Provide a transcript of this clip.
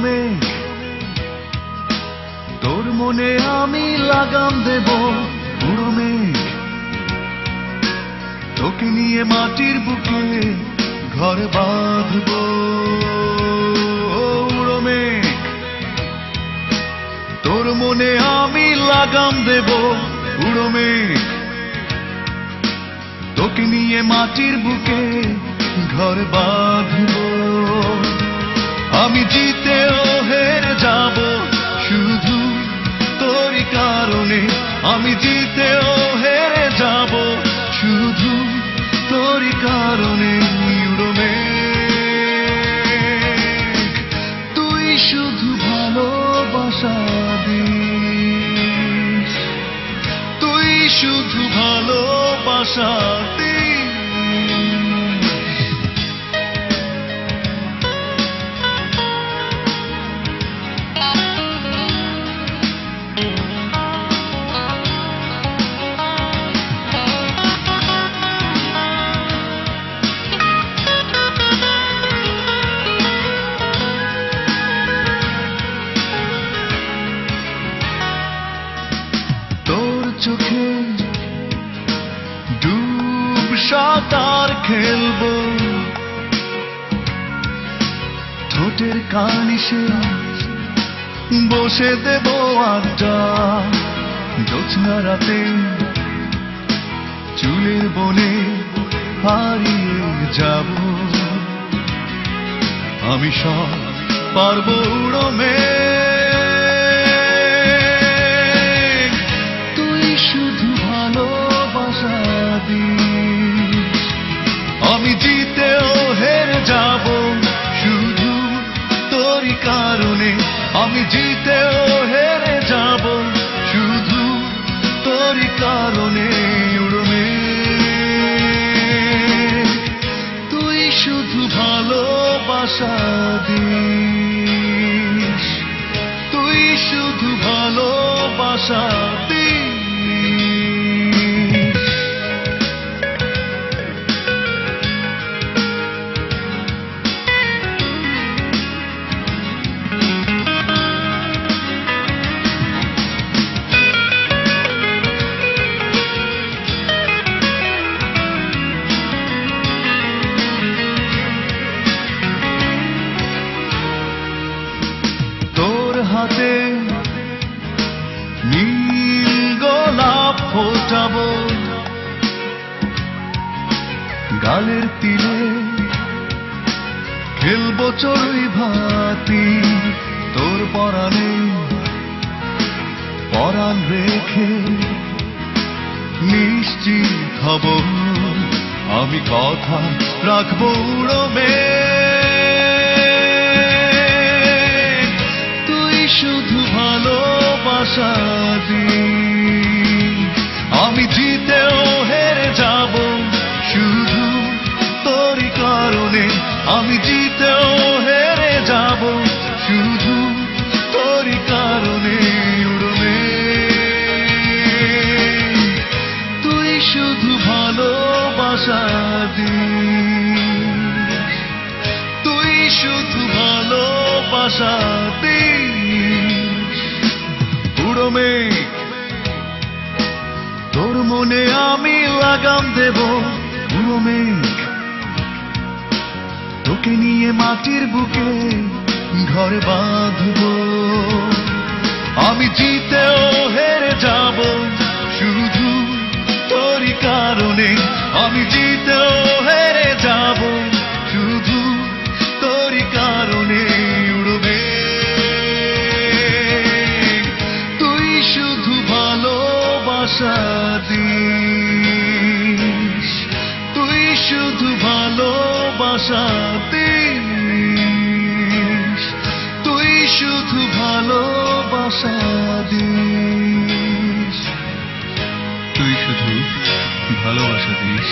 মেঘ, তোর মনে আমি লাগাম দেব। উড়ো মেঘ, তোকে নিয়ে মাটির বুকে ঘর বাঁধব। উড়ো মেঘ, তোর মনে আমি লাগাম দেব। উড়ো মেঘ, তোকে নিয়ে মাটির বুকে ঘর বাঁধব। আমি জিতেও হেরে যাব শুধু তোরই কারণে। আমি জিতেও হেরে যাব শুধু তোরই কারণে। উড়ো মেঘ, তুই শুধু ভালোবাসা দিস, তুই শুধু ভালোবাসা দিস। চোখে ডুব সাঁতার খেলবো, ঠোঁটের কানিসে বসে দেব আড্ডা। জ্যোৎস্না রাতে চুলের বনে হারিয়ে যাব। আমি সব পারবো উড়ো মেঘ, তুই শুধু ভালোবাসা দিস। আমি জিতেও হেরে যাব শুধু তোরই কারণে। আমি জিতেও হেরে যাব শুধু তোরই কারণে। উড়ো মেঘ, তুই শুধু ভালোবাসা দিস, তুই শুধু ভালোবাসা দিস। হাতে নীল গোলাপ ফোটাবো, গালের তিলে খেলবো চড়ুই ভাতি। তোর পরাণে পরাণ রেখে নিশ্চিত হব, আমি কথা রাখবো। উড়ো মেঘ, তুই শুধু ভালোবাসা দিস। আমি জিতেও হেরে যাব শুধু তোরই কারণে। আমি জিতেও হেরে যাব শুধু তোরই কারণে। উড়ো মেঘ, তুই শুধু ভালোবাসা দিস, তুই শুধু ভালোবাসা দিস। উড়ো মেঘ, তোর মনে আমি লাগাম দেব। উড়ো মেঘ, তোকে নিয়ে মাটির বুকে ঘর বাঁধব। আমি জিতেও হেরে যাব শুধু তোরই কারণে। আমি জিতেও হেরে যাব শুধু তোরই কারণে। উড়ো মেঘ, তুই শুধু ভালোবাসা দিস, তুই শুধু ভালোবাসা দিস, তুই শুধু ভালোবাসা দিস, তুই শুধু ভালোবাসা দিস।